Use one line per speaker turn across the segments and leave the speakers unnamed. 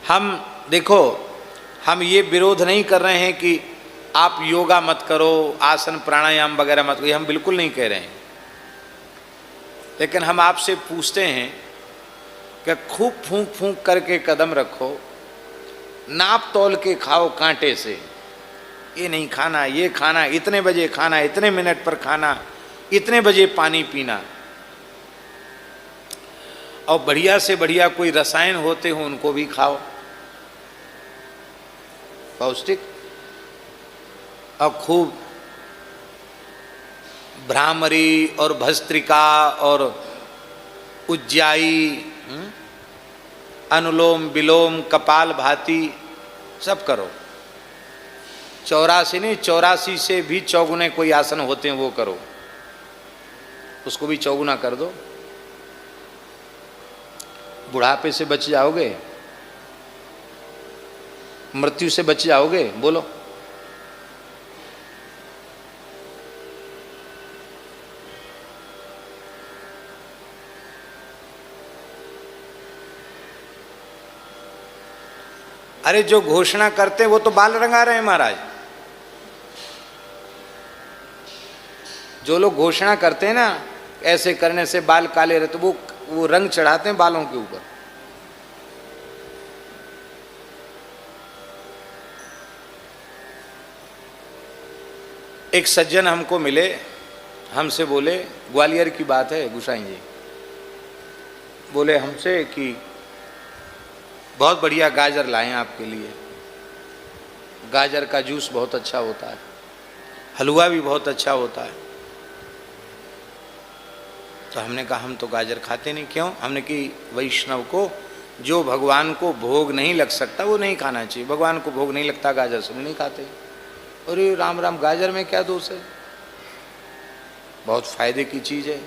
हम देखो, हम ये विरोध नहीं कर रहे हैं कि आप योगा मत करो, आसन प्राणायाम वगैरह मत करो, ये हम बिल्कुल नहीं कह रहे हैं। लेकिन हम आपसे पूछते हैं कि खूब फूंक फूंक करके कदम रखो, नाप तोल के खाओ कांटे से, ये नहीं खाना, ये खाना, इतने बजे खाना, इतने मिनट पर खाना, इतने बजे पानी पीना, और बढ़िया से बढ़िया कोई रसायन होते हो उनको भी खाओ, पौष्टिक, और खूब भ्रामरी और भस्त्रिका और उज्जाई, अनुलोम विलोम, कपाल भाती सब करो। 84 नहीं, 84 से भी चौगुने कोई आसन होते हैं वो करो, उसको भी चौगुना कर दो। बुढ़ापे से बच जाओगे, मृत्यु से बच जाओगे। बोलो, अरे जो घोषणा करते हैं वो तो बाल रंगा रहे हैं महाराज। जो लोग घोषणा करते हैं ना ऐसे करने से बाल काले रहते, वो रंग चढ़ाते हैं बालों के ऊपर। एक सज्जन हमको मिले, हमसे बोले, ग्वालियर की बात है गुसाई जी, बोले हमसे कि बहुत बढ़िया गाजर लाए हैं आपके लिए, गाजर का जूस बहुत अच्छा होता है, हलवा भी बहुत अच्छा होता है। तो हमने कहा हम तो गाजर खाते नहीं। क्यों? हमने कि वैष्णव को जो भगवान को भोग नहीं लग सकता वो नहीं खाना चाहिए। भगवान को भोग नहीं लगता गाजर से नहीं खाते। अरे राम राम, गाजर में क्या दोष है? बहुत फायदे की चीज़ है।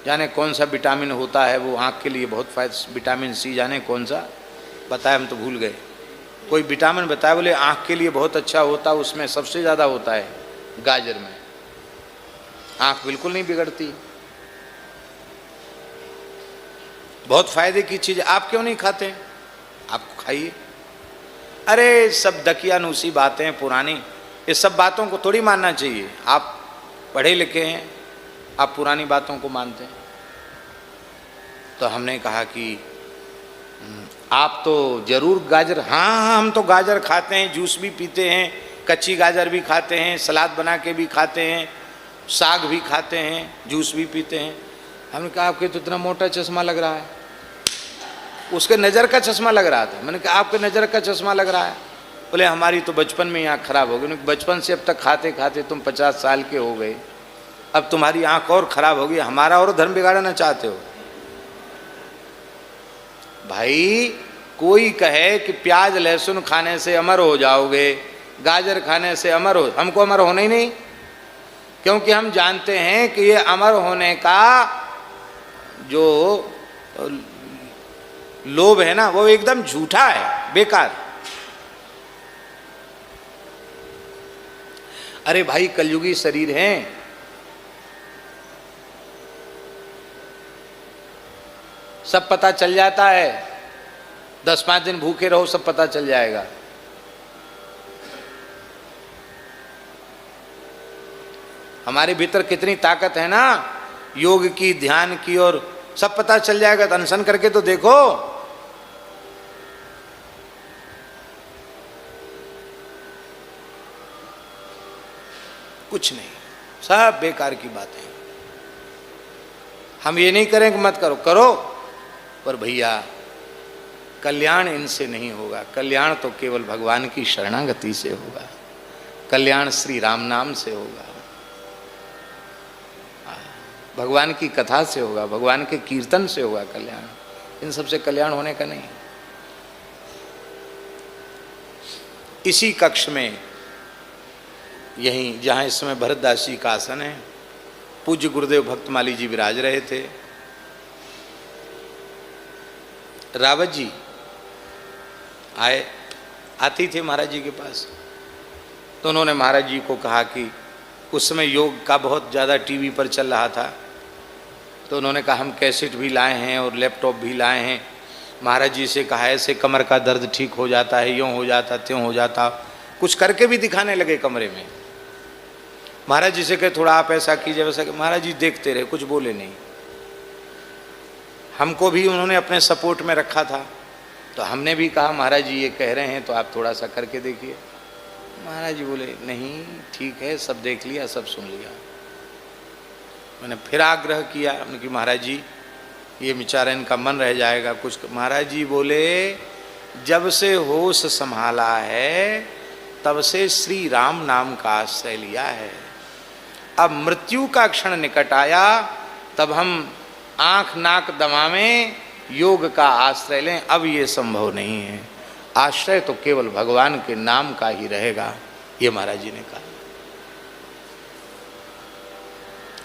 जाने कौन सा विटामिन होता है वो आँख के लिए बहुत फायदा, विटामिन सी जाने कौन सा बताया, हम तो भूल गए। कोई विटामिन बताया, बोले आँख के लिए बहुत अच्छा होता है, उसमें सबसे ज़्यादा होता है गाजर में, आँख बिल्कुल नहीं बिगड़ती, बहुत फायदे की चीज़। आप क्यों नहीं खाते? आप खाइए। अरे सब दकियानूसी बातें हैं पुरानी, ये सब बातों को थोड़ी मानना चाहिए। आप पढ़े लिखे हैं, आप पुरानी बातों को मानते हैं। तो हमने कहा कि आप तो जरूर गाजर, हाँ हम तो गाजर खाते हैं, जूस भी पीते हैं, कच्ची गाजर भी खाते हैं, सलाद बना के भी खाते हैं, साग भी खाते हैं, जूस भी पीते हैं। हमने कहा आपके तो इतना मोटा चश्मा लग रहा है। उसके नज़र का चश्मा लग रहा था। मैंने कहा आपके नज़र का चश्मा लग रहा है। बोले हमारी तो बचपन में ही आँख खराब हो गई। बचपन से अब तक खाते खाते तुम 50 साल के हो गए, अब तुम्हारी आँख और खराब होगी, हमारा और धर्म बिगाड़ना चाहते हो? भाई कोई कहे कि प्याज लहसुन खाने से अमर हो जाओगे, गाजर खाने से अमर हो, हमको अमर होना ही नहीं, क्योंकि हम जानते हैं कि ये अमर होने का जो लोभ है ना वो एकदम झूठा है, बेकार। अरे भाई कलयुगी शरीर है, सब पता चल जाता है। 10-5 दिन भूखे रहो सब पता चल जाएगा। हमारे भीतर कितनी ताकत है ना, योग की, ध्यान की, और सब पता चल जाएगा। तो अनशन करके तो देखो। कुछ नहीं, सब बेकार की बातें। हम ये नहीं करें कि मत करो, करो, पर भैया कल्याण इनसे नहीं होगा। कल्याण तो केवल भगवान की शरणागति से होगा, कल्याण श्री राम नाम से होगा, भगवान की कथा से होगा, भगवान के कीर्तन से होगा कल्याण। इन सबसे कल्याण होने का नहीं। इसी कक्ष में, यहीं जहाँ इस समय भरतदास जी का आसन है, पूज्य गुरुदेव भक्तमाली जी विराज रहे थे। रावत जी आती थे महाराज जी के पास, तो उन्होंने महाराज जी को कहा कि उस समय योग का बहुत ज़्यादा टीवी पर चल रहा था, तो उन्होंने कहा हम कैसेट भी लाए हैं और लैपटॉप भी लाए हैं, महाराज जी से कहा ऐसे कमर का दर्द ठीक हो जाता है, यूँ हो जाता, त्यों हो जाता, कुछ करके भी दिखाने लगे कमरे में। महाराज जी से कहे थोड़ा आप ऐसा कीजिए वैसा, महाराज जी देखते रहे, कुछ बोले नहीं। हमको भी उन्होंने अपने सपोर्ट में रखा था, तो हमने भी कहा महाराज जी ये कह रहे हैं तो आप थोड़ा सा करके देखिए। महाराज जी बोले नहीं ठीक है, सब देख लिया, सब सुन लिया। मैंने फिर आग्रह किया कि महाराज जी ये बेचारा इनका मन रह जाएगा कुछ। महाराज जी बोले जब से होश संभाला है तब से श्री राम नाम का आश्रय लिया है। अब मृत्यु का क्षण निकट आया तब हम आंख नाक दबावें, योग का आश्रय लें, अब ये संभव नहीं है। आश्रय तो केवल भगवान के नाम का ही रहेगा, ये महाराज जी ने कहा।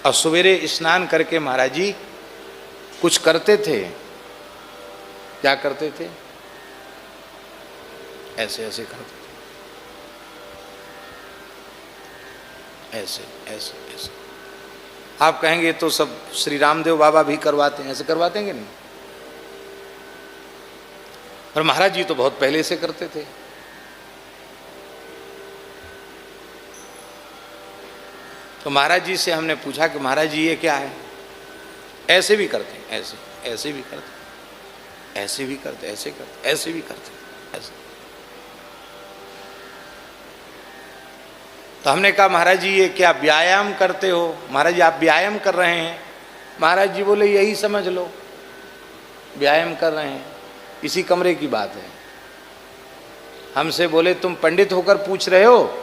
और सवेरे स्नान करके महाराज जी कुछ करते थे। क्या करते थे? ऐसे ऐसे करते थे, ऐसे ऐसे ऐसे। आप कहेंगे तो सब श्री रामदेव बाबा भी करवाते हैं, ऐसे करवातेंगे नहीं? और महाराज जी तो बहुत पहले से करते थे। तो महाराज जी से हमने पूछा कि महाराज जी ये क्या है? ऐसे भी करते हैं, ऐसे ऐसे भी करते, ऐसे भी करते, ऐसे करते, ऐसे भी करते, ऐसे। तो हमने कहा महाराज जी ये क्या व्यायाम करते हो? महाराज जी आप व्यायाम कर रहे हैं? महाराज जी बोले यही समझ लो, व्यायाम कर रहे हैं। इसी कमरे की बात है। हमसे बोले तुम पंडित होकर पूछ रहे हो?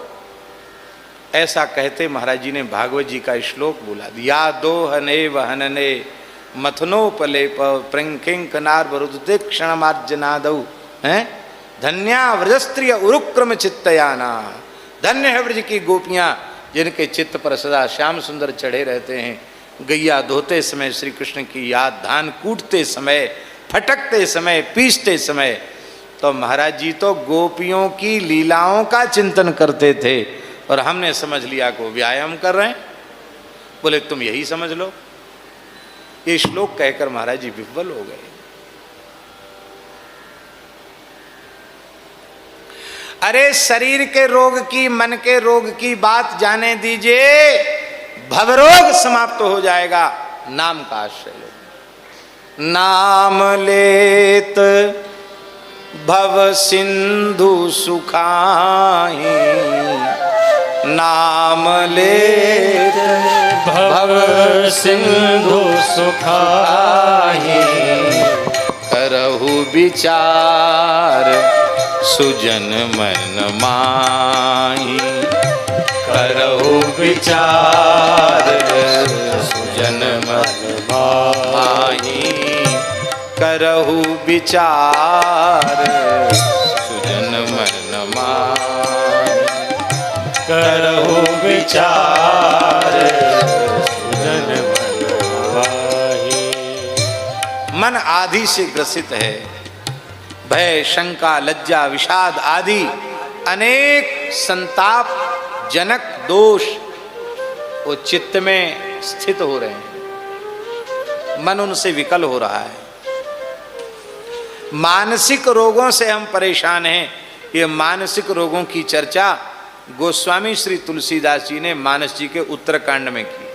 ऐसा कहते महाराज जी ने भागवत जी का श्लोक बोला दिया, दोहने वहनने मथनोपले प्रंकिंकनार वरुदे क्षणमार्जनादौ हैं धन्या व्रजस्त्रिय उरुक्रम चित्तयाना। धन्य है व्रज की गोपियां जिनके चित्त पर सदा श्याम सुंदर चढ़े रहते हैं। गैया धोते समय श्री कृष्ण की याद, धान कूटते समय, फटकते समय, पीसते समय। तो महाराज जी तो गोपियों की लीलाओं का चिंतन करते थे और हमने समझ लिया कि वो व्यायाम कर रहे हैं। बोले तुम यही समझ लो। ये श्लोक कहकर महाराज जी विह्वल हो गए। अरे शरीर के रोग की, मन के रोग की बात जाने दीजिए, भवरोग समाप्त हो जाएगा। नाम का आश्रय लो। नाम लेत भव सिंधु सुखाही, नाम लेत भव सिंधु सुखाही। करहु विचार सुजन मन माही, करहु विचार सुजन मन माही। करहु विचार सुजन मन माही, करहु विचार सुजन मन माही। मन आदि से ग्रसित है। भय, शंका, लज्जा, विषाद आदि अनेक संताप जनक दोष वो चित्त में स्थित हो रहे हैं। मन उनसे विकल हो रहा है। मानसिक रोगों से हम परेशान हैं। ये मानसिक रोगों की चर्चा गोस्वामी श्री तुलसीदास जी ने मानस जी के उत्तरकांड में की।